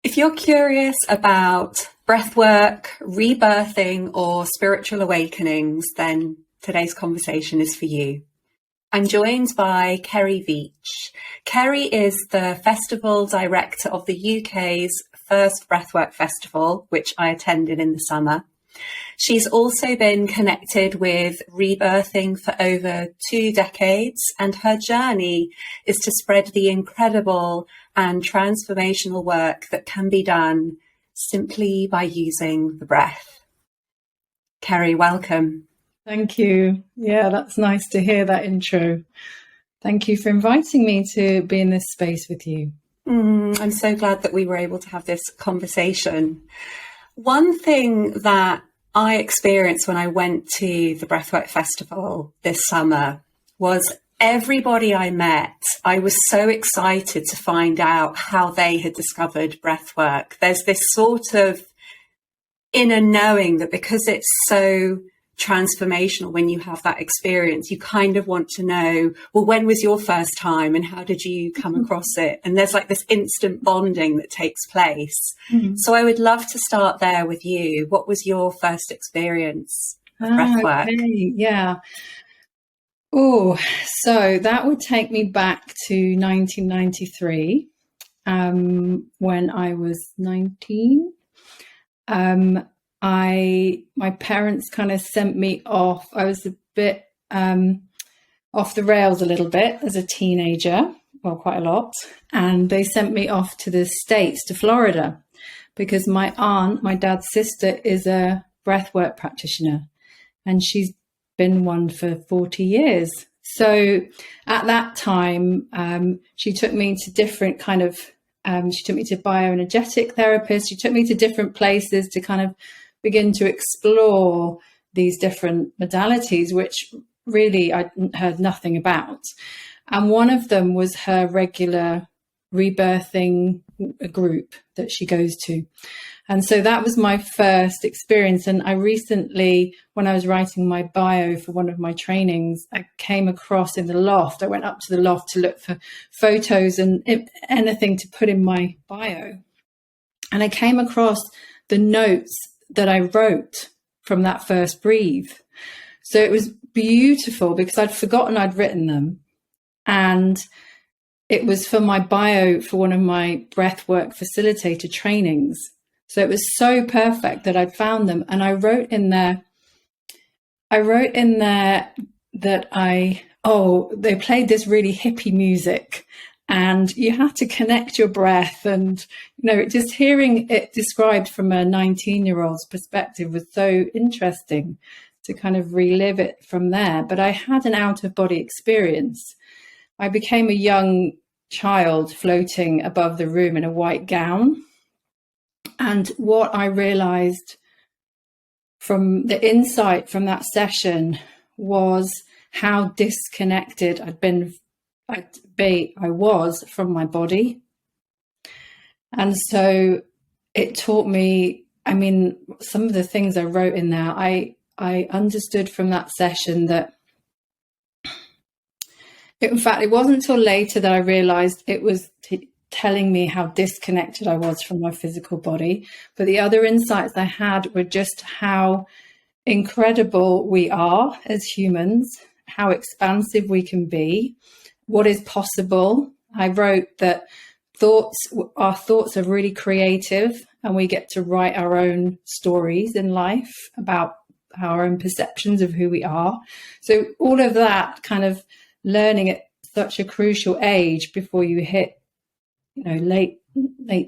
If you're curious about breathwork, rebirthing, or spiritual awakenings, then today's conversation is for you. I'm joined by Kerry Veitch. Kerry is the festival director of the UK's first Breathwork Festival, which I attended in the summer. She's also been connected with Rebirthing for over 2 decades, and her journey is to spread the incredible and transformational work that can be done simply by using the breath. Kerry, welcome. Thank you. Yeah, that's nice to hear that intro. Thank you for inviting me to be in this space with you. I'm so glad that we were able to have this conversation. One thing that I experienced when I went to the Breathwork Festival this summer was everybody I met, I was so excited to find out how they had discovered breathwork. There's this sort of inner knowing that because it's so transformational when you have that experience, you kind of want to know, well, when was your first time and how did you come across it? And there's like this instant bonding that takes place. So I would love to start there with you. What was your first experience of breathwork? Okay. Yeah. Oh, so that would take me back to 1993, when I was 19. My parents kind of sent me off. I was a bit off the rails a little bit as a teenager, well, quite a lot. And they sent me off to the States, to Florida, because my aunt, my dad's sister, is a breathwork practitioner, and she's been one for 40 years. So at that time, she took me to different kind of, she took me to bioenergetic therapists. She took me to different places to kind of begin to explore these different modalities, which really I heard nothing about. And one of them was her regular rebirthing group that she goes to. And so that was my first experience. And I recently, when I was writing my bio for one of my trainings, I came across in the loft. I went up to the loft to look for photos and anything to put in my bio. And I came across the notes that I wrote from that first breathe. So it was beautiful because I'd forgotten I'd written them. And it was for my bio for one of my breathwork facilitator trainings. So it was so perfect that I'd found them. And I wrote in there that they played this really hippie music and you have to connect your breath. And, just hearing it described from a 19-year-old's perspective was so interesting to kind of relive it from there. But I had an out-of-body experience. I became a young child floating above the room in a white gown. And what I realized from the insight from that session was how disconnected I was from my body. And so it taught me, some of the things I wrote in there, I understood from that session that, in fact, it wasn't until later that I realized it was telling me how disconnected I was from my physical body. But the other insights I had were just how incredible we are as humans, how expansive we can be, what is possible. I wrote that our thoughts are really creative, and we get to write our own stories in life about our own perceptions of who we are. So all of that kind of learning at such a crucial age before you hit late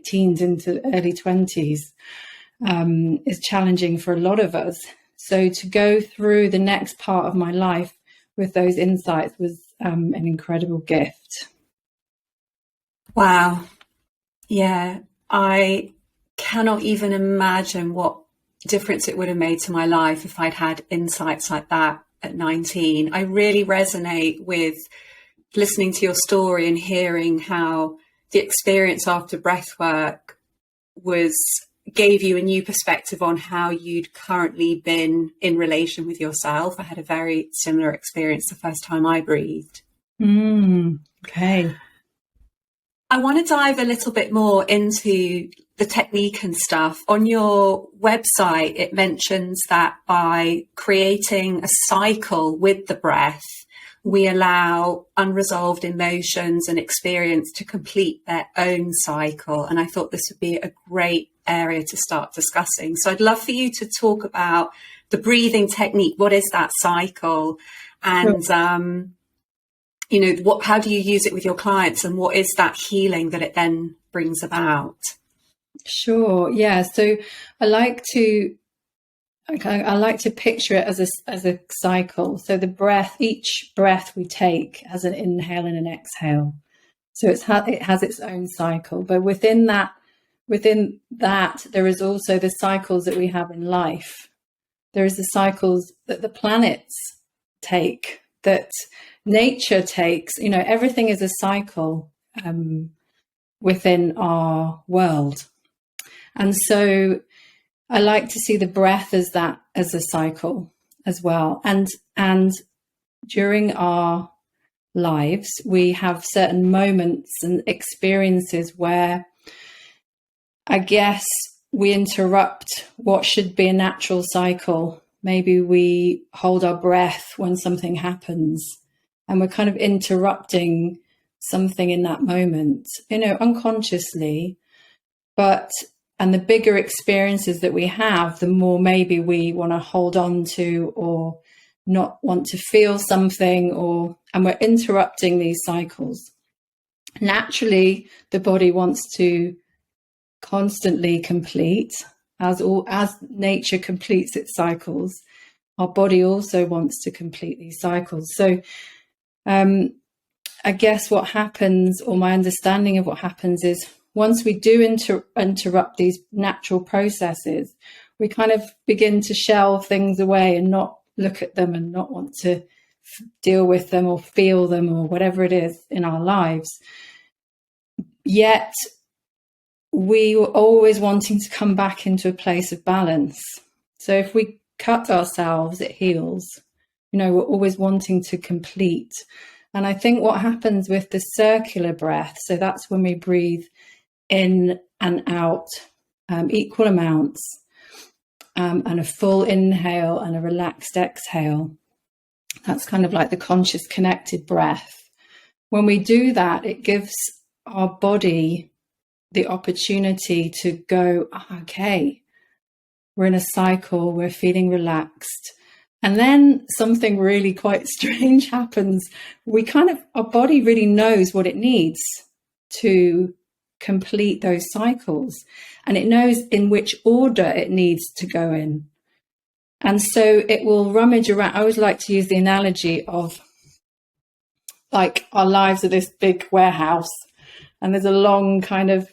teens into early 20s is challenging for a lot of us. So to go through the next part of my life with those insights was an incredible gift. Wow. Yeah, I cannot even imagine what difference it would have made to my life if I'd had insights like that at 19. I really resonate with listening to your story and hearing how the experience after breathwork gave you a new perspective on how you'd currently been in relation with yourself. I had a very similar experience the first time I breathed. Okay. I want to dive a little bit more into the technique and stuff. On your website, it mentions that by creating a cycle with the breath, we allow unresolved emotions and experience to complete their own cycle. And I thought this would be a great area to start discussing. So I'd love for you to talk about the breathing technique. What is that cycle? And, how do you use it with your clients, and what is that healing that it then brings about? Sure. Yeah. So I like to picture it as a cycle. So each breath we take has an inhale and an exhale. So it has its own cycle. But within that, there is also the cycles that we have in life. There is the cycles that the planets take, that nature takes. Everything is a cycle within our world. And so I like to see the breath as a cycle as well. And during our lives, we have certain moments and experiences where I guess we interrupt what should be a natural cycle. Maybe we hold our breath when something happens, and we're kind of interrupting something in that moment, unconsciously. And the bigger experiences that we have, the more maybe we want to hold on to or not want to feel something, and we're interrupting these cycles. Naturally, the body wants to constantly complete, as nature completes its cycles. Our body also wants to complete these cycles. So I guess what happens, or my understanding of what happens, is once we do interrupt these natural processes, we kind of begin to shelve things away and not look at them and not want to deal with them or feel them or whatever it is in our lives. Yet we were always wanting to come back into a place of balance. So if we cut ourselves, it heals. We're always wanting to complete. And I think what happens with the circular breath, so that's when we breathe in and out, equal amounts, and a full inhale and a relaxed exhale. That's kind of like the conscious connected breath. When we do that, it gives our body the opportunity to go, okay, we're in a cycle, we're feeling relaxed. And then something really quite strange happens. Our body really knows what it needs to complete those cycles, and it knows in which order it needs to go in. And so it will rummage around. I always like to use the analogy of, like, our lives are this big warehouse, and there's a long kind of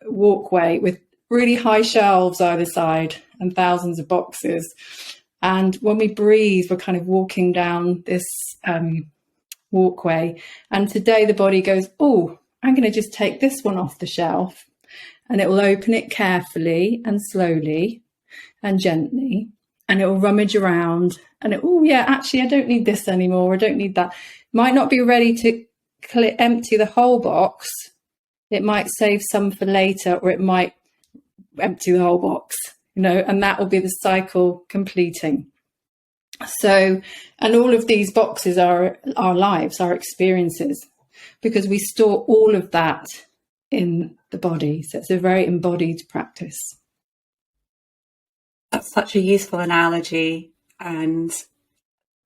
walkway with really high shelves either side and thousands of boxes. And when we breathe, we're kind of walking down this walkway. And today the body goes, oh, I'm going to just take this one off the shelf. And it will open it carefully and slowly and gently. And it will rummage around. And actually, I don't need this anymore. I don't need that. Might not be ready to empty the whole box. It might save some for later, or it might empty the whole box, and that will be the cycle completing. So, and all of these boxes are our lives, our experiences, because we store all of that in the body. So it's a very embodied practice. That's such a useful analogy. And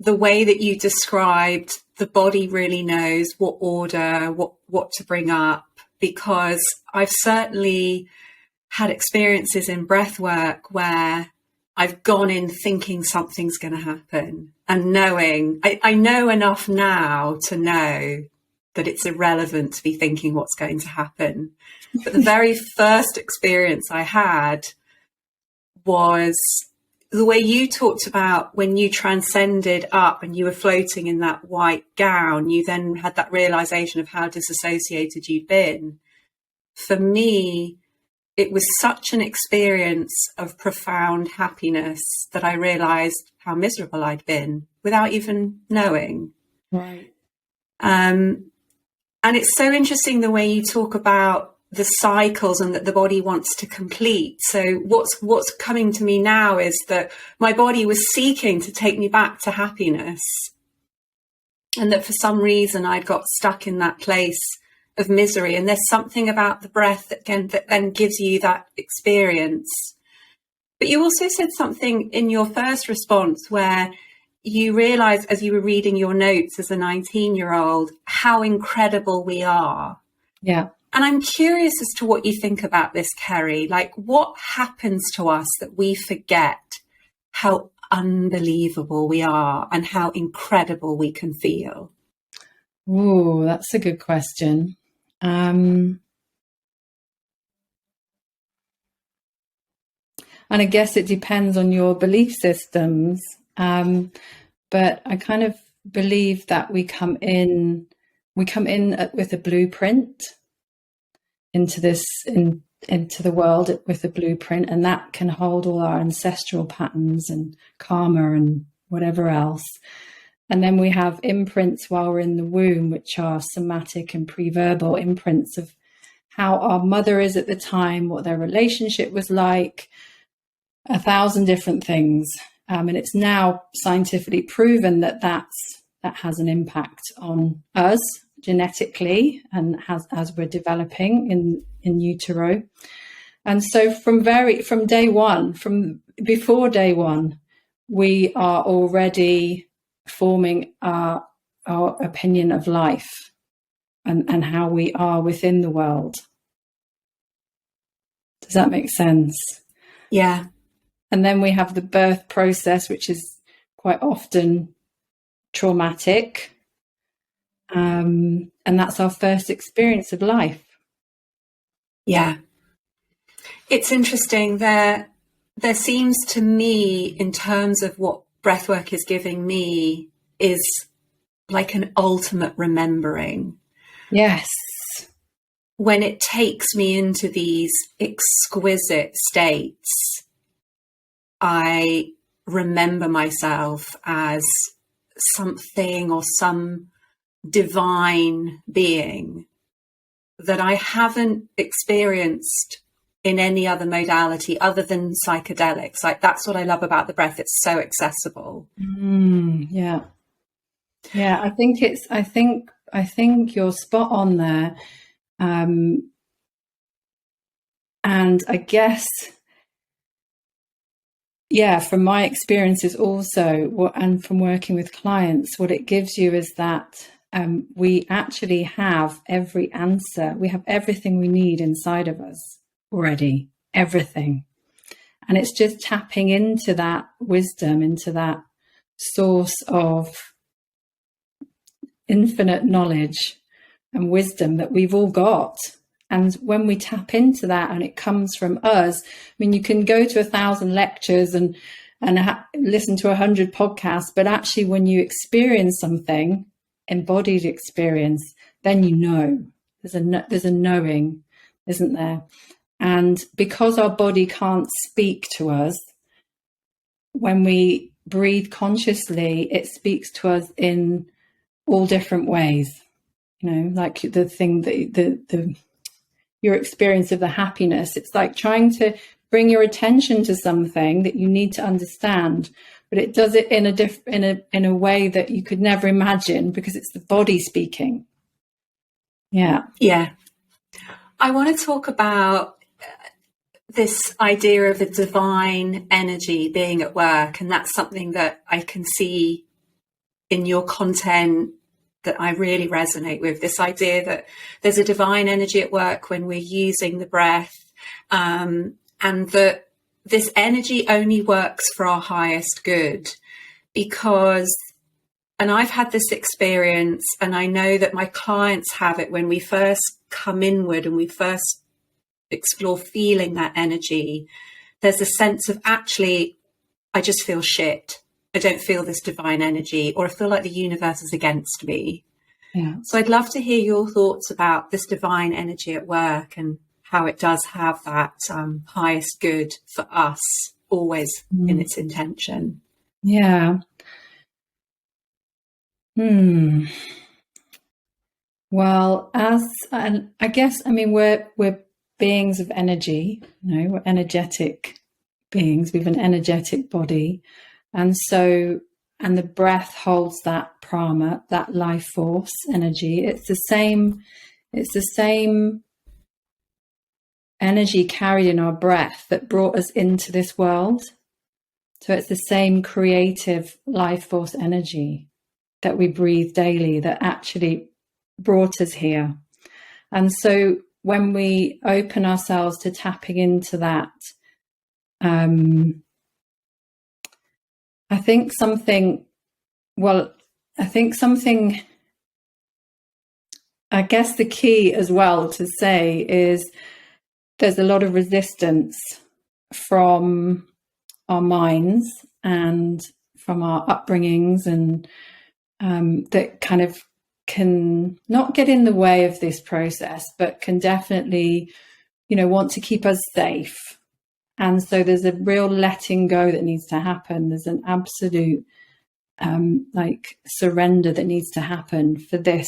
the way that you described, the body really knows what order, what to bring up, because I've certainly had experiences in breathwork where I've gone in thinking something's going to happen, and knowing, I know enough now to know that it's irrelevant to be thinking what's going to happen. But the very first experience I had was the way you talked about when you transcended up and you were floating in that white gown. You then had that realization of how disassociated you'd been. For me, it was such an experience of profound happiness that I realized how miserable I'd been without even knowing. Right. And it's so interesting the way you talk about the cycles and that the body wants to complete. So what's coming to me now is that my body was seeking to take me back to happiness, and that for some reason I'd got stuck in that place of misery. And there's something about the breath that then gives you that experience. But you also said something in your first response where you realized, as you were reading your notes as a 19-year-old, how incredible we are. Yeah. And I'm curious as to what you think about this, Kerry. Like, what happens to us that we forget how unbelievable we are and how incredible we can feel? Ooh, that's a good question. And I guess it depends on your belief systems. But I kind of believe that we come in with a blueprint into the world with a blueprint, and that can hold all our ancestral patterns and karma and whatever else. And then we have imprints while we're in the womb, which are somatic and pre-verbal imprints of how our mother is at the time, what their relationship was like, 1,000 different things. And it's now scientifically proven that has an impact on us genetically and as we're developing in utero. And so from day one, from before day one, we are already forming our opinion of life and how we are within the world. Does that make sense? Yeah. And then we have the birth process, which is quite often traumatic. And that's our first experience of life. Yeah. It's interesting. There seems to me, in terms of what breathwork is giving me, is like an ultimate remembering. Yes. When it takes me into these exquisite states, I remember myself as something or some divine being that I haven't experienced in any other modality other than psychedelics. Like, that's what I love about the breath. It's so accessible. Yeah. Yeah. I think you're spot on there. And I guess, yeah, from my experiences also, and from working with clients, what it gives you is that we actually have every answer. We have everything we need inside of us already, everything. And it's just tapping into that wisdom, into that source of infinite knowledge and wisdom that we've all got. And when we tap into that and it comes from us, I mean, you can go to 1,000 lectures and listen to 100 podcasts, but actually when you experience something, embodied experience, then you know. There's a knowing, isn't there? And because our body can't speak to us, when we breathe consciously, it speaks to us in all different ways. You know, like the thing that your experience of the happiness, it's like trying to bring your attention to something that you need to understand, but it does it in a way that you could never imagine because it's the body speaking. Yeah. I want to talk about this idea of a divine energy being at work, and that's something that I can see in your content that I really resonate with. This idea that there's a divine energy at work when we're using the breath, and that this energy only works for our highest good. Because, and I've had this experience, and I know that my clients have it when we first come inward and we first explore feeling that energy, there's a sense of, actually, I just feel shit. I don't feel this divine energy, or I feel like the universe is against me. Yeah. So I'd love to hear your thoughts about this divine energy at work and how it does have that highest good for us always in its intention. Yeah. Well, and I guess, I mean, we're beings of energy, we're energetic beings. We have an energetic body. And so, and the breath holds that prana, that life force energy. It's the same energy carried in our breath that brought us into this world. So it's the same creative life force energy that we breathe daily that actually brought us here. And so when we open ourselves to tapping into that, I think something, I guess the key as well to say is there's a lot of resistance from our minds and from our upbringings, and that kind of can not get in the way of this process, but can definitely, want to keep us safe. And so there's a real letting go that needs to happen. There's an absolute surrender that needs to happen for this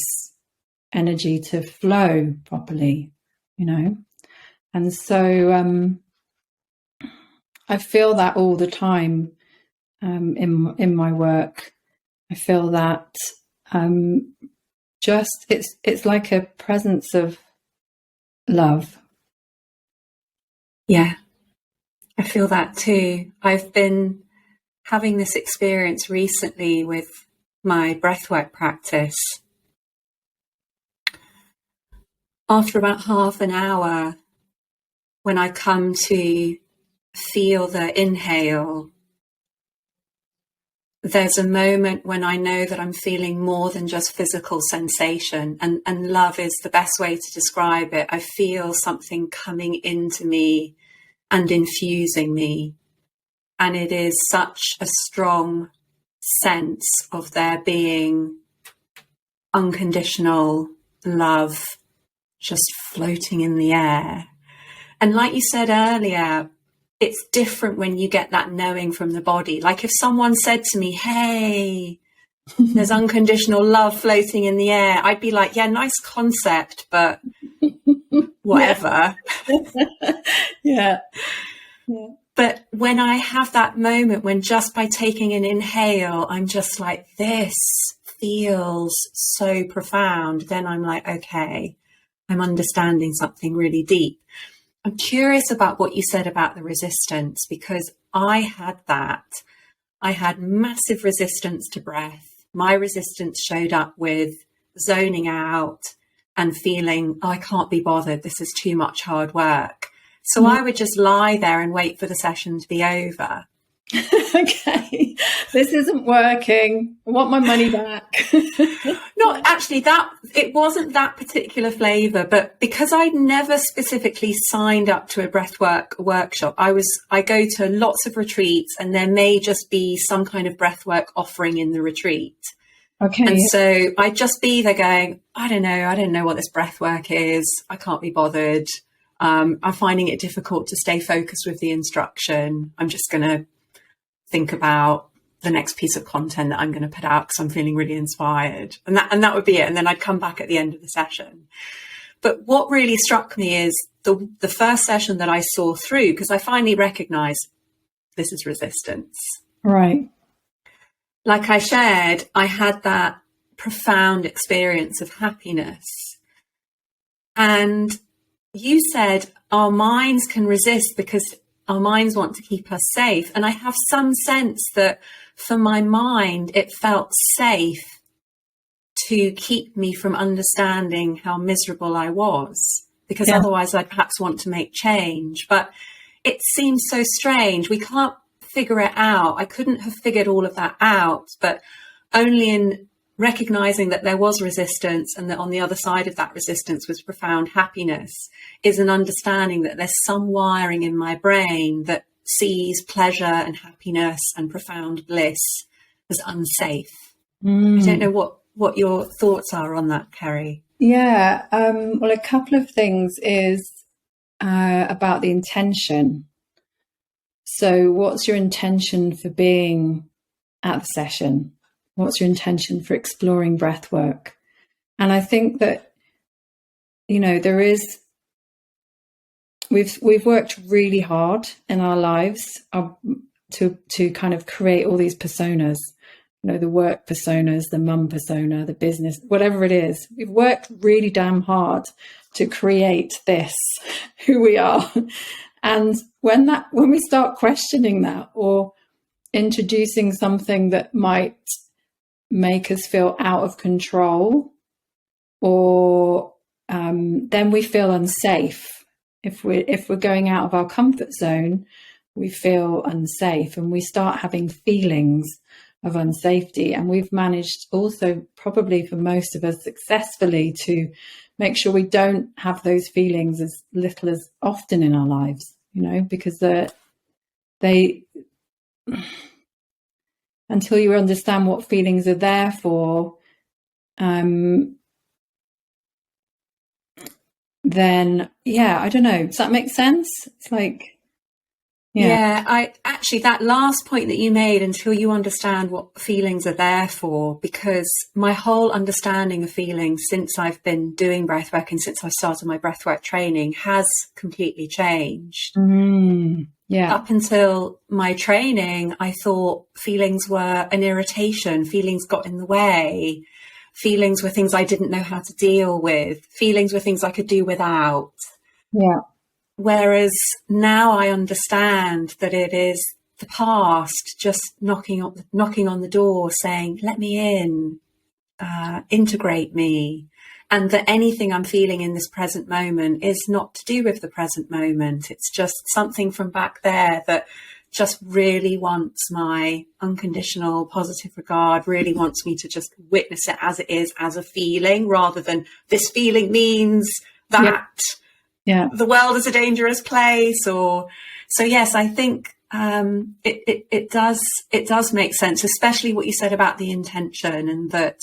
energy to flow properly, And so I feel that all the time in my work. I feel that it's like a presence of love. Yeah, I feel that too. I've been having this experience recently with my breathwork practice. After about half an hour, when I come to feel the inhale, there's a moment when I know that I'm feeling more than just physical sensation, and love is the best way to describe it. I feel something coming into me and infusing me. And it is such a strong sense of there being unconditional love just floating in the air. And like you said earlier, it's different when you get that knowing from the body. Like if someone said to me, hey, there's unconditional love floating in the air, I'd be like, yeah, nice concept, but whatever. Yeah. But when I have that moment, when just by taking an inhale, I'm just like, this feels so profound, then I'm like, okay, I'm understanding something really deep. I'm curious about what you said about the resistance, because I had that. I had massive resistance to breath. My resistance showed up with zoning out and feeling, oh, I can't be bothered. This is too much hard work. So I would just lie there and wait for the session to be over. Okay, this isn't working. I want my money back. Not actually that, it wasn't that particular flavour, but because I'd never specifically signed up to a breathwork workshop, I go to lots of retreats and there may just be some kind of breathwork offering in the retreat. Okay. And so I'd just be there going, I don't know what this breathwork is. I can't be bothered. I'm finding it difficult to stay focused with the instruction. I'm just going to think about the next piece of content that I'm going to put out because I'm feeling really inspired. And that would be it. And then I'd come back at the end of the session. But what really struck me is the first session that I saw through, because I finally recognized this is resistance. Right. Like I shared, I had that profound experience of happiness. And you said our minds can resist because our minds want to keep us safe. And I have some sense that for my mind, it felt safe to keep me from understanding how miserable I was, because otherwise I'd perhaps want to make change. But it seems so strange. We can't figure it out. I couldn't have figured all of that out, but only in recognizing that there was resistance and that on the other side of that resistance was profound happiness is an understanding that there's some wiring in my brain that sees pleasure and happiness and profound bliss as unsafe. I don't know what your thoughts are on that, Kerry. Yeah. Well, a couple of things is about the intention. So what's your intention for being at the session? What's your intention for exploring breath work? And I think that we've worked really hard in our lives to kind of create all these personas, the work personas, the mum persona, the business, whatever it is. We've worked really damn hard to create this, who we are. And when we start questioning that or introducing something that might make us feel out of control, or then we feel unsafe. If we're going out of our comfort zone, we feel unsafe, and we start having feelings of unsafety. And we've managed also, probably for most of us, successfully to make sure we don't have those feelings as little as often in our lives, because they until you understand what feelings are there for, then I don't know. Does that make sense? It's like, I actually, that last point that you made, until you understand what feelings are there for, because my whole understanding of feelings since I've been doing breathwork and since I started my breathwork training has completely changed. Up until my training, I thought feelings were an irritation. Feelings got in the way. Feelings were things I didn't know how to deal with. Feelings were things I could do without. Yeah. Whereas now I understand that it is the past just knocking on the door, saying, "Let me in, integrate me," and that anything I'm feeling in this present moment is not to do with the present moment. It's just something from back there that just really wants my unconditional positive regard, really wants me to just witness it as it is, as a feeling, rather than this feeling means that the world is a dangerous place. So yes, I think it does make sense, especially what you said about the intention, and that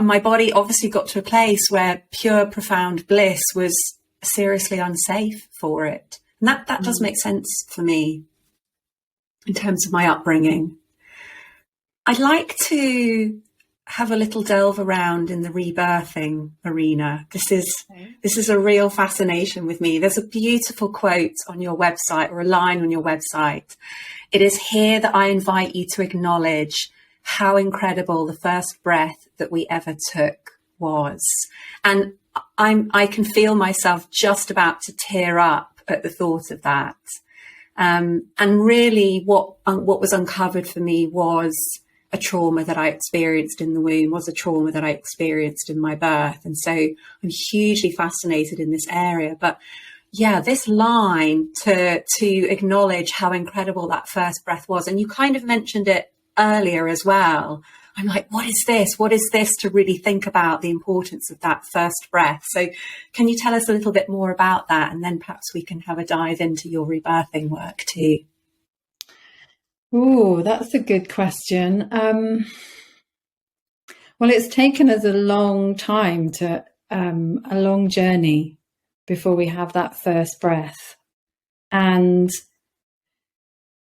my body obviously got to a place where pure, profound bliss was seriously unsafe for it. And that does make sense for me in terms of my upbringing. I'd like to have a little delve around in the rebirthing arena. This is a real fascination with me. There's a beautiful quote on your website, or a line on your website. "It is here that I invite you to acknowledge how incredible the first breath that we ever took was." And I can feel myself just about to tear up at the thought of that. And really what was uncovered for me was a trauma that I experienced in the womb, was a trauma that I experienced in my birth. And so I'm hugely fascinated in this area. But this line to acknowledge how incredible that first breath was. And you kind of mentioned it earlier as well. I'm like, what is this? What is this, to really think about the importance of that first breath? So can you tell us a little bit more about that? And then perhaps we can have a dive into your rebirthing work too. Oh, that's a good question. Well, it's taken us a long time a long journey before we have that first breath. And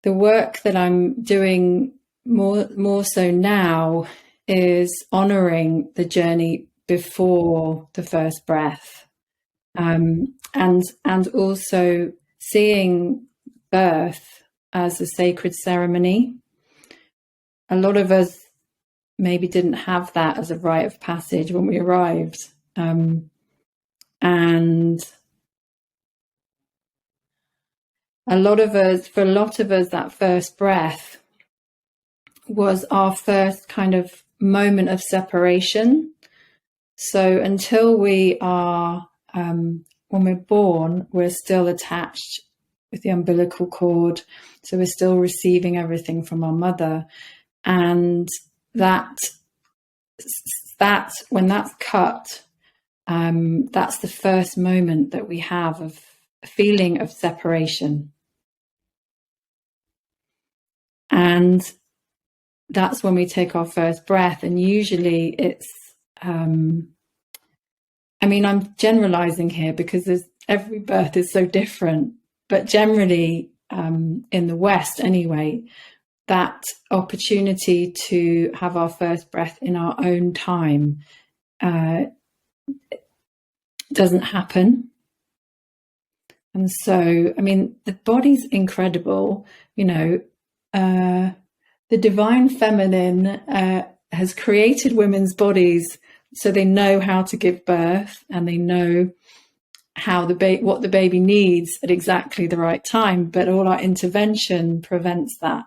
the work that I'm doing more so now is honoring the journey before the first breath, and also seeing birth as a sacred ceremony. A lot of us maybe didn't have that as a rite of passage when we arrived, and for a lot of us, that first breath was our first kind of moment of separation. So until we are, when we're born, we're still attached with the umbilical cord. So we're still receiving everything from our mother. And that when that's cut, that's the first moment that we have of a feeling of separation. And that's when we take our first breath. And usually it's, I'm generalizing here because every birth is so different, but generally in the West anyway, that opportunity to have our first breath in our own time doesn't happen. And so, I mean, the body's incredible. You know, the divine feminine has created women's bodies so they know how to give birth, and they know how what the baby needs at exactly the right time. But all our intervention prevents that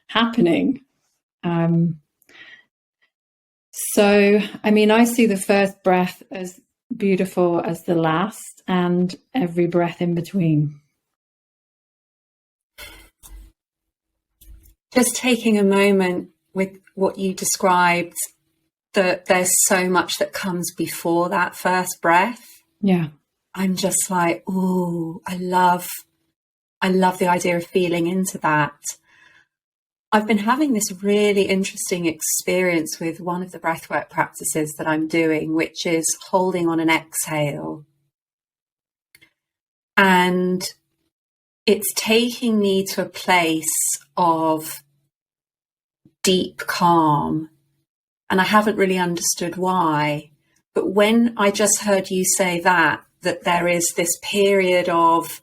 happening. So, I mean, I see the first breath as beautiful as the last, and every breath in between. Just taking a moment with what you described, that there's so much that comes before that first breath. Yeah. I'm just like, ooh, I love the idea of feeling into that. I've been having this really interesting experience with one of the breathwork practices that I'm doing, which is holding on an exhale. And it's taking me to a place of deep calm. And I haven't really understood why. But when I just heard you say that there is this period of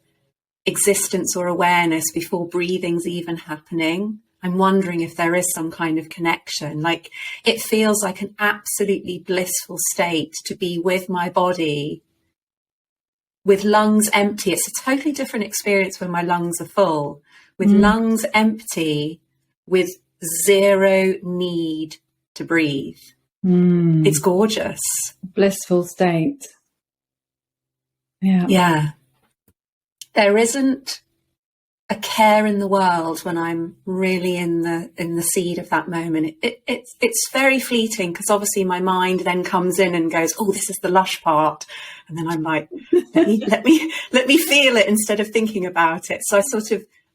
existence or awareness before breathing's even happening, I'm wondering if there is some kind of connection. Like, it feels like an absolutely blissful state to be with my body, with lungs empty. It's a totally different experience when my lungs are full, with lungs empty, with zero need to breathe. It's gorgeous. Blissful state. Yeah. Yeah. There isn't a care in the world when I'm really in the seed of that moment. It's very fleeting, because obviously my mind then comes in and goes, oh, this is the lush part, and then I'm like, let me feel it instead of thinking about it. So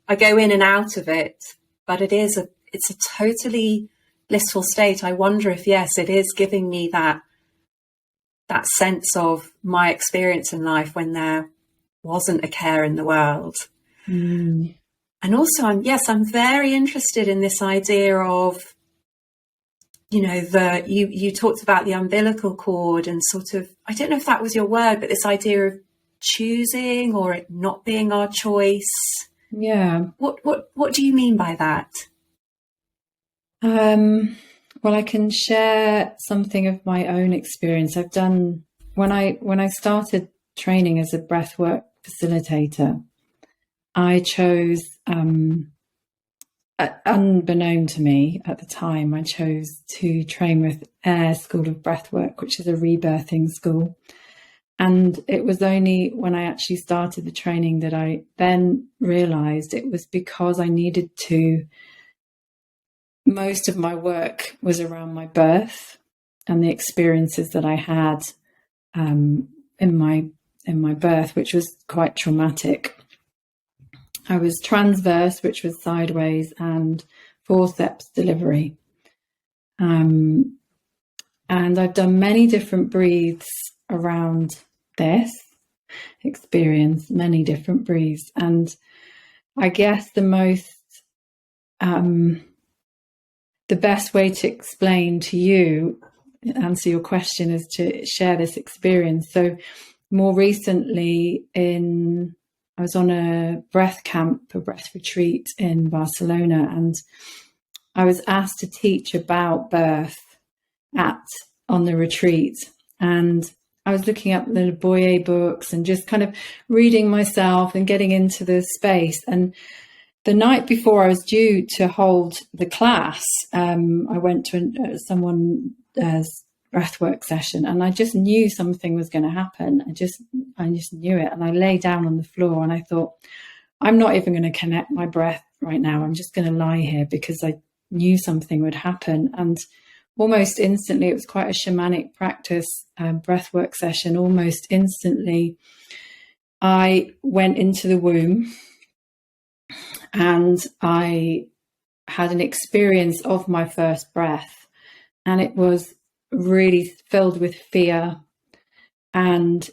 I go in and out of it, but it's a totally blissful state. I wonder if, yes, it is giving me that sense of my experience in life when there wasn't a care in the world. And also, I'm very interested in this idea of, you know, you talked about the umbilical cord, and sort of, I don't know if that was your word, but this idea of choosing or it not being our choice. Yeah. What do you mean by that? Well, I can share something of my own experience. I've done, when I started training as a breathwork facilitator, I chose, unbeknown to me at the time, I chose to train with Air School of Breathwork, which is a rebirthing school. And it was only when I actually started the training that I then realized it was because I needed to, most of my work was around my birth and the experiences that I had in my birth, which was quite traumatic. I was transverse, which was sideways, and forceps delivery. And I've done many different breathes around this experience, many different breathes. And I guess the best way to explain to you, answer your question, is to share this experience. So more recently, I was on a breath camp, a breath retreat in Barcelona, and I was asked to teach about birth on the retreat. And I was looking up the Boyer books and just kind of reading myself and getting into the space. And the night before I was due to hold the class, I went to someone's breathwork session, and I just knew something was going to happen. I just knew it. And I lay down on the floor and I thought, I'm not even going to connect my breath right now. I'm just going to lie here, because I knew something would happen. And almost instantly, it was quite a shamanic practice, breathwork session. Almost instantly, I went into the womb and I had an experience of my first breath, and it was really filled with fear. And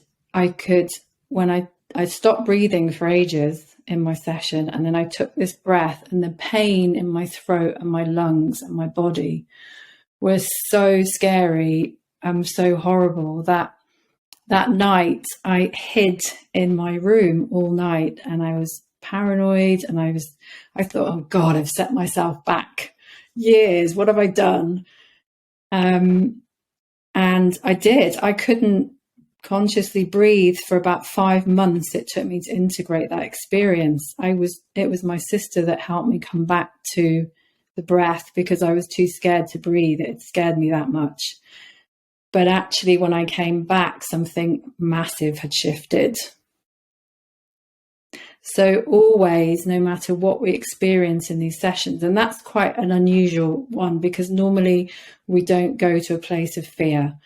when I stopped breathing for ages in my session, and then I took this breath, and the pain in my throat and my lungs and my body was so scary, so horrible, that that night I hid in my room all night, and I was paranoid, and I thought, oh God, I've set myself back years. What have I done? And I did. I couldn't consciously breathe for about 5 months. It took me to integrate that experience. It was my sister that helped me come back to the breath, because I was too scared to breathe. It scared me that much. But actually, when I came back, something massive had shifted. So always, no matter what we experience in these sessions, and that's quite an unusual one, because normally we don't go to a place of fear.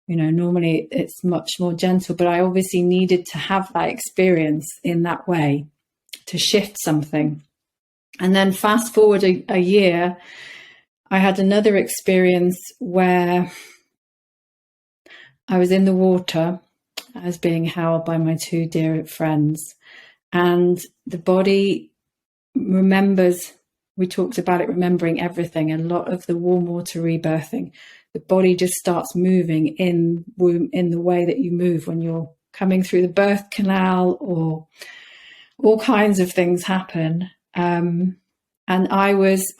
You know, normally it's much more gentle, but I obviously needed to have that experience in that way to shift something. And then fast forward a year, I had another experience where I was in the water. I was being held by my 2 dear friends, and the body remembers. We talked about it remembering everything. A lot of the warm water rebirthing, the body just starts moving in the way that you move when you're coming through the birth canal, or all kinds of things happen. And I was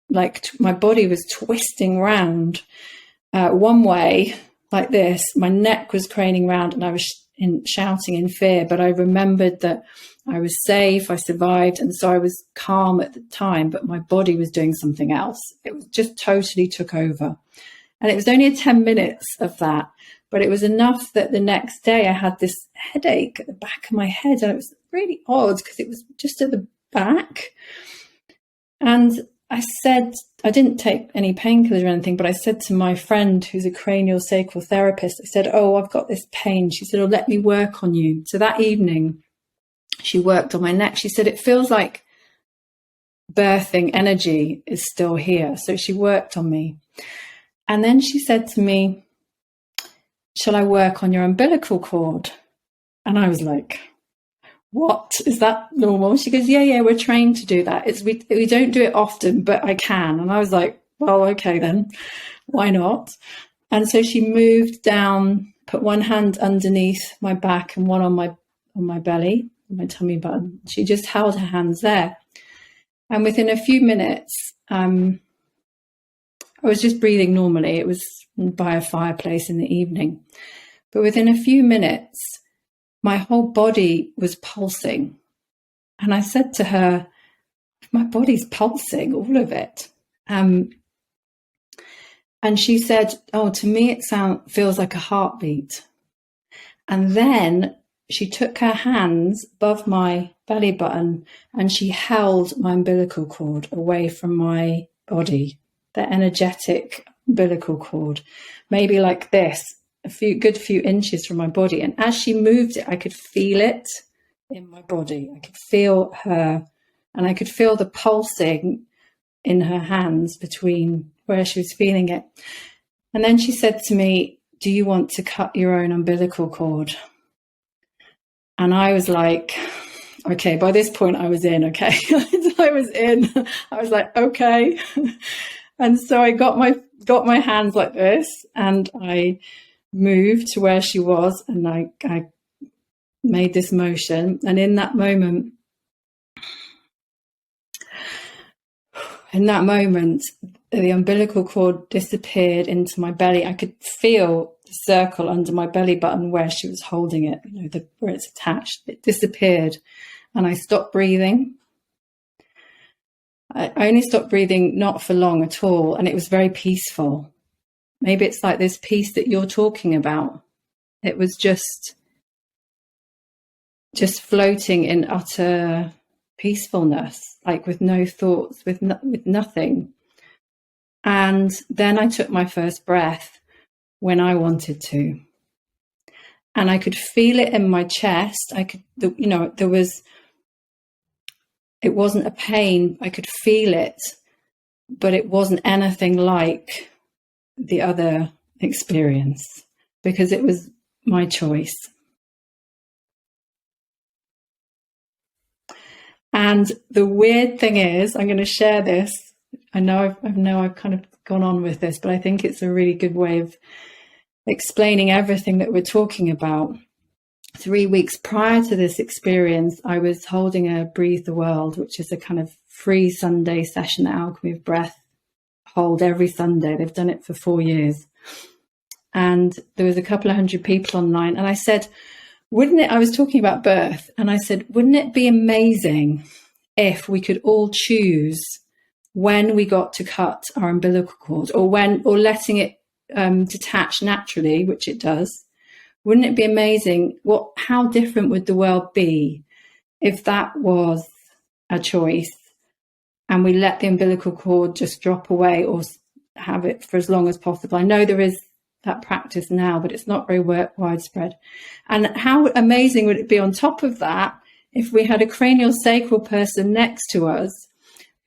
like, my body was twisting round one way like this. My neck was craning round, and I was shouting in fear. But I remembered that I was safe, I survived, and so I was calm at the time, but my body was doing something else. It was just totally took over. And it was only 10 minutes of that, but it was enough that the next day I had this headache at the back of my head, and it was really odd because it was just at the back. And I said, I didn't take any painkillers or anything, but I said to my friend who's a cranial sacral therapist, I said, oh, I've got this pain. She said, oh, let me work on you. So that evening, she worked on my neck. She said, it feels like birthing energy is still here. So she worked on me. And then she said to me, shall I work on your umbilical cord? And I was like, what? Is that normal? She goes, yeah, we're trained to do that. We don't do it often, but I can. And I was like, well, okay then, why not? And so she moved down, put one hand underneath my back and one on my belly, my tummy button. She just held her hands there. And within a few minutes, I was just breathing normally. It was by a fireplace in the evening. But within a few minutes, my whole body was pulsing. And I said to her, my body's pulsing, all of it. And she said, oh, to me, it feels like a heartbeat. And then she took her hands above my belly button and she held my umbilical cord away from my body, the energetic umbilical cord, maybe like this, a good few inches from my body. And as she moved it, I could feel it in my body. I could feel her, and I could feel the pulsing in her hands between where she was feeling it. And then she said to me, do you want to cut your own umbilical cord? And I was like, okay, by this point I was in, okay. I was in. I was like, okay. And so I got my hands like this, and I moved to where she was, and I made this motion. And in that moment, the umbilical cord disappeared into my belly. I could feel the circle under my belly button where she was holding it, where it's attached. It disappeared, and I stopped breathing. I only stopped breathing not for long at all, and it was very peaceful. Maybe it's like this peace that you're talking about. It was just floating in utter peacefulness, like with no thoughts, with nothing. And then I took my first breath when I wanted to. And I could feel it in my chest. It wasn't a pain. I could feel it, but it wasn't anything like the other experience, because it was my choice. And the weird thing is, I'm going to share this. I know I've kind of gone on with this, but I think it's a really good way of explaining everything that we're talking about. 3 weeks prior to this experience, I was holding a Breathe the World, which is a kind of free Sunday session that Alchemy of Breath hold every Sunday. They've done it for 4 years. And there was a couple of hundred people online. And I said, I was talking about birth, and I said, wouldn't it be amazing if we could all choose when we got to cut our umbilical cord, or letting it detach naturally, which it does? Wouldn't it be amazing? How different would the world be if that was a choice, and we let the umbilical cord just drop away, or have it for as long as possible? I know there is that practice now, but it's not very widespread. And how amazing would it be on top of that if we had a cranial sacral person next to us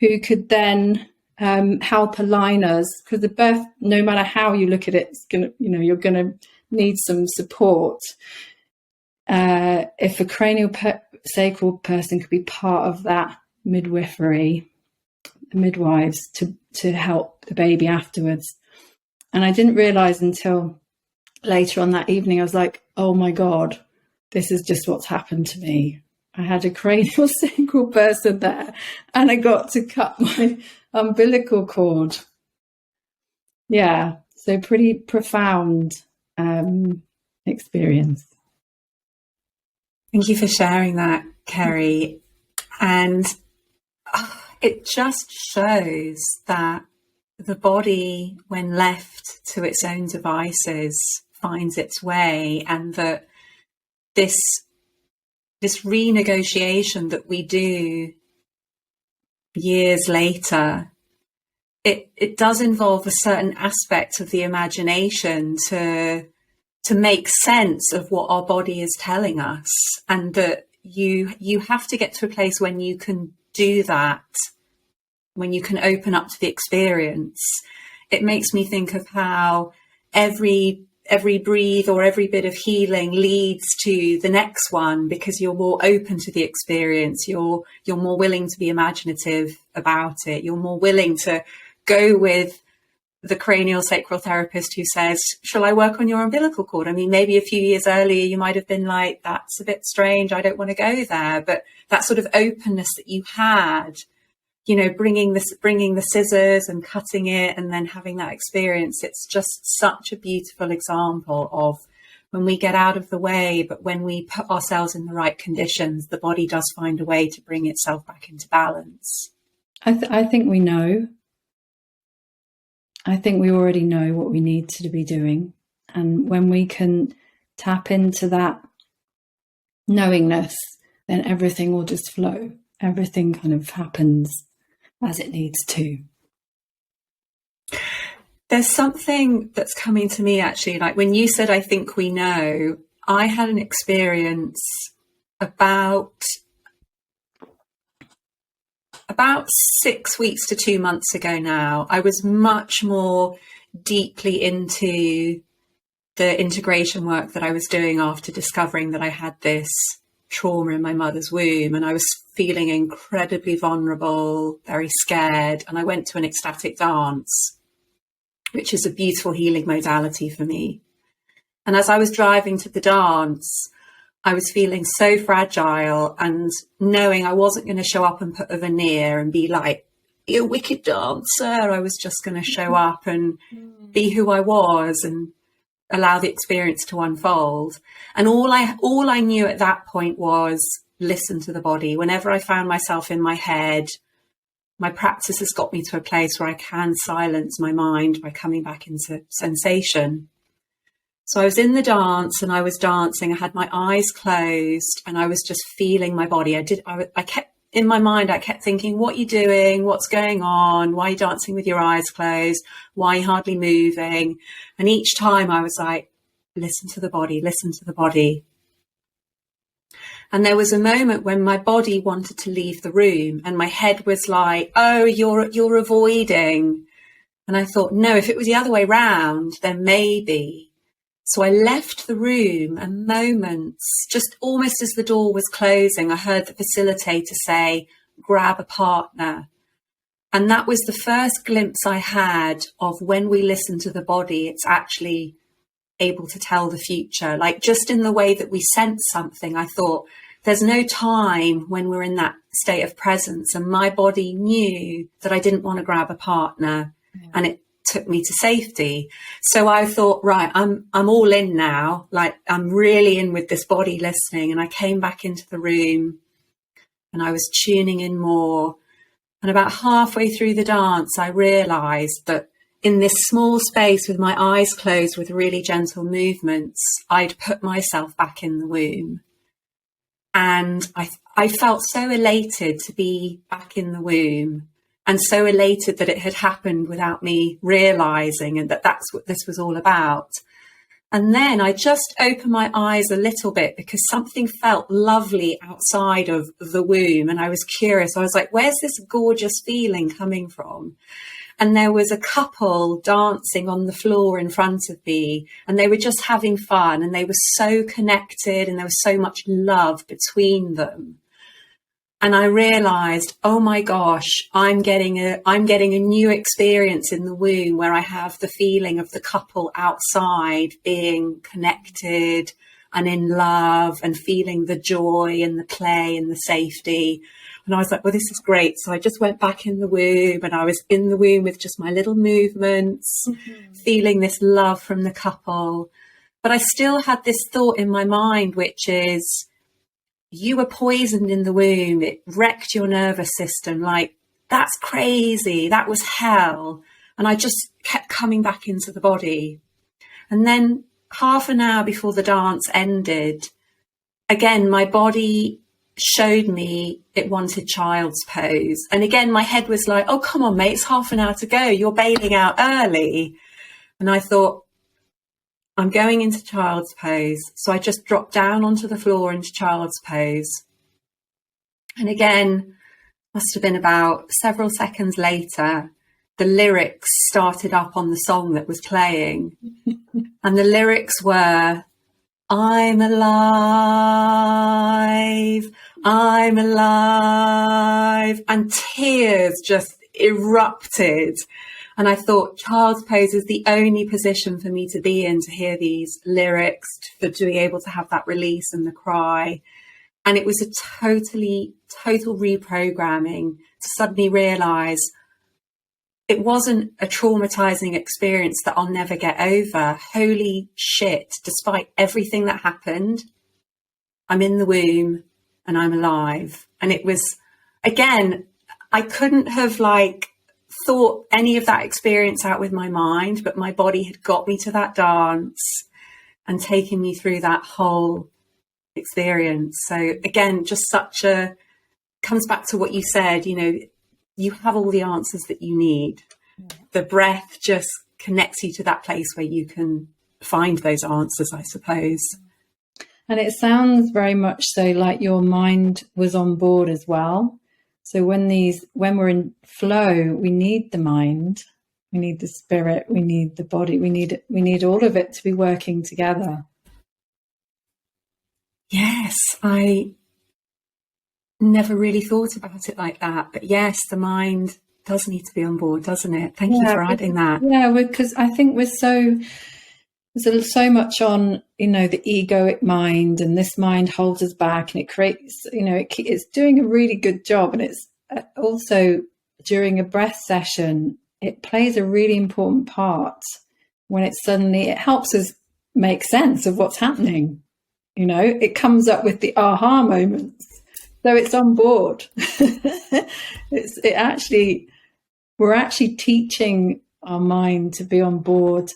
who could then help align us? Because the birth, no matter how you look at it, it's gonna, you're gonna need some support. If a cranial sacral person could be part of that midwifery, midwives to help the baby afterwards. And I didn't realize until later on that evening, I was like, oh my God, this is just what's happened to me. I had a cranial sacral person there, and I got to cut my umbilical cord. Yeah, so pretty profound experience. Thank you for sharing that, Kerry. And it just shows that the body, when left to its own devices, finds its way, and that this renegotiation that we do years later, it does involve a certain aspect of the imagination to make sense of what our body is telling us, and that you have to get to a place when you can do that, when you can open up to the experience. It makes me think of how every breathe or every bit of healing leads to the next one, because you're more open to the experience. You're more willing to be imaginative about it. You're more willing to go with the cranial sacral therapist who says, shall I work on your umbilical cord? I mean, maybe a few years earlier, you might have been like, that's a bit strange. I don't want to go there. But that sort of openness that you had, bringing the scissors and cutting it and then having that experience. It's just such a beautiful example of when we get out of the way, but when we put ourselves in the right conditions, the body does find a way to bring itself back into balance. I think we know. I think we already know what we need to be doing. And when we can tap into that knowingness, then everything will just flow. Everything kind of happens as it needs to. There's something that's coming to me, actually, like when you said, I think we know, I had an experience about 6 weeks to 2 months ago now. I was much more deeply into the integration work that I was doing after discovering that I had this trauma in my mother's womb, and I was feeling incredibly vulnerable, very scared, and I went to an ecstatic dance, which is a beautiful healing modality for me. And as I was driving to the dance, I was feeling so fragile, and knowing I wasn't going to show up and put a veneer and be like, you're a wicked dancer. I was just going to show up and be who I was and allow the experience to unfold. And all I knew at that point was listen to the body. Whenever I found myself in my head, my practice has got me to a place where I can silence my mind by coming back into sensation. So I was in the dance and I was dancing. I had my eyes closed and I was just feeling my body. I kept in my mind, I kept thinking, what are you doing? What's going on? Why are you dancing with your eyes closed? Why are you hardly moving? And each time I was like, listen to the body, listen to the body. And there was a moment when my body wanted to leave the room and my head was like, oh, you're avoiding. And I thought, no, if it was the other way round, then maybe. So I left the room, and moments, just almost as the door was closing, I heard the facilitator say, grab a partner. And that was the first glimpse I had of when we listen to the body, it's actually able to tell the future. Like, just in the way that we sense something, I thought, there's no time when we're in that state of presence. And my body knew that I didn't want to grab a partner, and it took me to safety. So I thought, right, I'm all in now. Like, I'm really in with this body listening. And I came back into the room and I was tuning in more. And about halfway through the dance, I realized that in this small space with my eyes closed with really gentle movements, I'd put myself back in the womb. And I felt so elated to be back in the womb, and so elated that it had happened without me realizing, and that that's what this was all about. And then I just opened my eyes a little bit because something felt lovely outside of the womb. And I was curious. I was like, where's this gorgeous feeling coming from? And there was a couple dancing on the floor in front of me, and they were just having fun, and they were so connected, and there was so much love between them. And I realized, oh my gosh, I'm getting a new experience in the womb where I have the feeling of the couple outside being connected and in love and feeling the joy and the play and the safety. And I was like, well, this is great. So I just went back in the womb, and I was in the womb with just my little movements, feeling this love from the couple. But I still had this thought in my mind, which is, you were poisoned in the womb. It wrecked your nervous system. Like, that's crazy. That was hell. And I just kept coming back into the body. And then half an hour before the dance ended, again, my body showed me it wanted child's pose. And again, my head was like, oh, come on, mate, it's half an hour to go. You're bailing out early. And I thought, I'm going into child's pose. So I just dropped down onto the floor into child's pose. And again, must have been about several seconds later, the lyrics started up on the song that was playing. And the lyrics were, I'm alive, I'm alive. And tears just erupted. And I thought, child's pose is the only position for me to be in, to hear these lyrics, to be able to have that release and the cry. And it was a total reprogramming to suddenly realize it wasn't a traumatizing experience that I'll never get over. Holy shit, despite everything that happened, I'm in the womb and I'm alive. And it was, again, I couldn't have thought any of that experience out with my mind, but my body had got me to that dance and taken me through that whole experience. So again, just comes back to what you said, you have all the answers that you need. The breath just connects you to that place where you can find those answers, I suppose. And it sounds very much so like your mind was on board as well. So when we're in flow, we need the mind, we need the spirit, we need the body, we need all of it to be working together. Yes, I never really thought about it like that. But yes, the mind does need to be on board, doesn't it? Thank you for adding that. Yeah, because I think there's so much on, the egoic mind, and this mind holds us back, and it creates, it's doing a really good job. And it's also, during a breath session, it plays a really important part when it helps us make sense of what's happening. It comes up with the aha moments. So it's on board. We're actually teaching our mind to be on board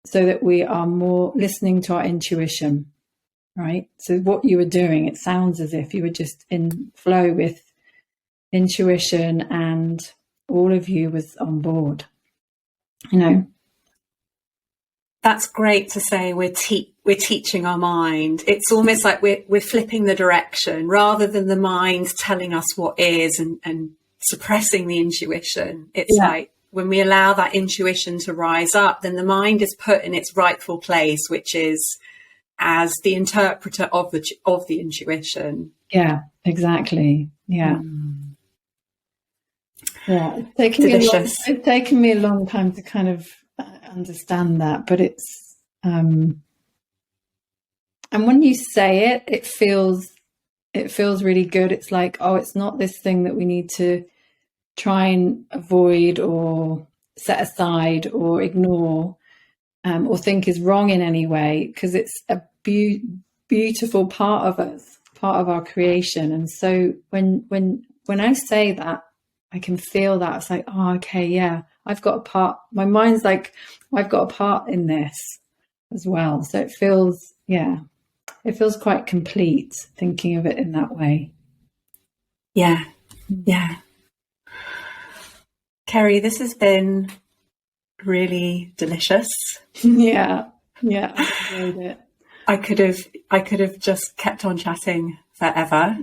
so that we are more listening to our intuition, right? So what you were doing, it sounds as if you were just in flow with intuition, and all of you was on board, That's great to say we're teaching our mind. It's almost like we're flipping the direction, rather than the mind telling us what is and suppressing the intuition. It's like when we allow that intuition to rise up, then the mind is put in its rightful place, which is as the interpreter of the intuition. Yeah, exactly. Yeah. Yeah. It's taken me a long time to kind of understand that, but it's And when you say it, it feels really good. It's like, oh, it's not this thing that we need to try and avoid or set aside or ignore, or think is wrong in any way, because it's a beautiful part of us, part of our creation. And so when I say that, I can feel that. It's like, oh, okay, yeah, I've got a part. My mind's like, I've got a part in this as well. So it feels quite complete thinking of it in that way. Yeah. Kerry, this has been really delicious. Yeah, I enjoyed it. I could have just kept on chatting forever.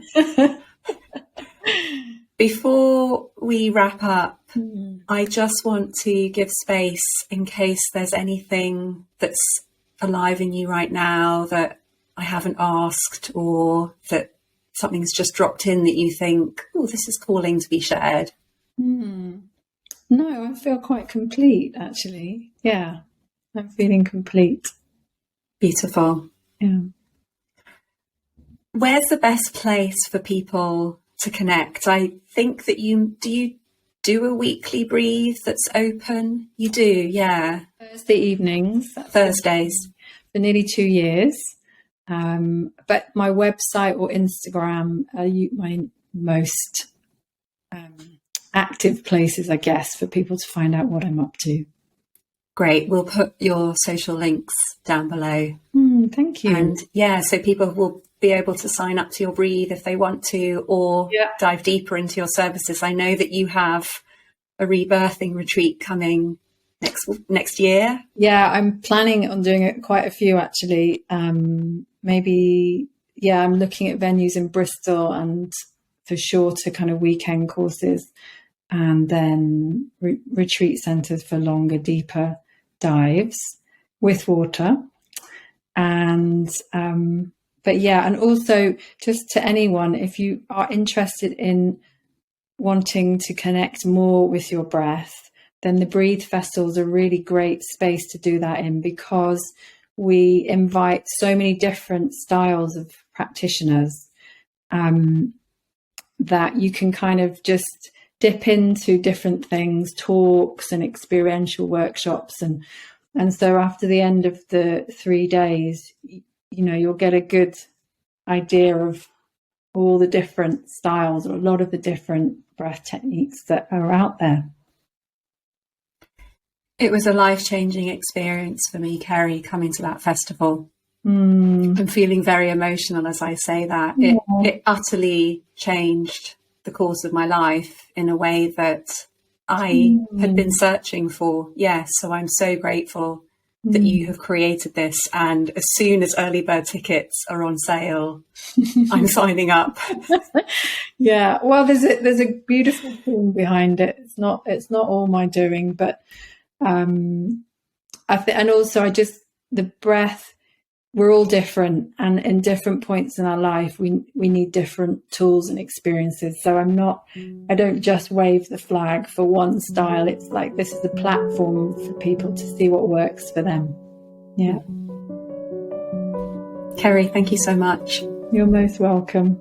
Before we wrap up, I just want to give space in case there's anything that's alive in you right now that I haven't asked, or that something's just dropped in that you think, oh, this is calling to be shared. No, I feel quite complete, actually. Yeah, I'm feeling complete. Beautiful. Yeah. Where's the best place for people to connect? I think that you do a weekly breathe that's open? You do, yeah. Thursday evenings. Thursdays. For nearly 2 years. But my website or Instagram are my most active places, I guess, for people to find out what I'm up to. Great. We'll put your social links down below. Thank you. And yeah, so people will be able to sign up to your breathe if they want to, or dive deeper into your services. I know that you have a rebirthing retreat coming next year. Yeah, I'm planning on doing quite a few, actually. Maybe, I'm looking at venues in Bristol and for shorter kind of weekend courses, and then retreat centres for longer, deeper dives with water. And and also just to anyone, if you are interested in wanting to connect more with your breath, then the Breathe Festival is a really great space to do that in, because we invite so many different styles of practitioners that you can kind of just dip into different things, talks and experiential workshops. And so after the end of the 3 days, you'll get a good idea of all the different styles, or a lot of the different breath techniques that are out there. It was a life-changing experience for me, Kerry, coming to that festival. I'm feeling very emotional as I say that. It utterly changed the course of my life in a way that I had been searching for. Yes, so I'm so grateful that you have created this. And as soon as early bird tickets are on sale, I'm signing up. Yeah, well, there's a beautiful thing behind it. It's not all my doing, but and also the breath. We're all different, and in different points in our life, we need different tools and experiences. So I don't just wave the flag for one style. It's like, this is a platform for people to see what works for them. Yeah. Kerry, thank you so much. You're most welcome.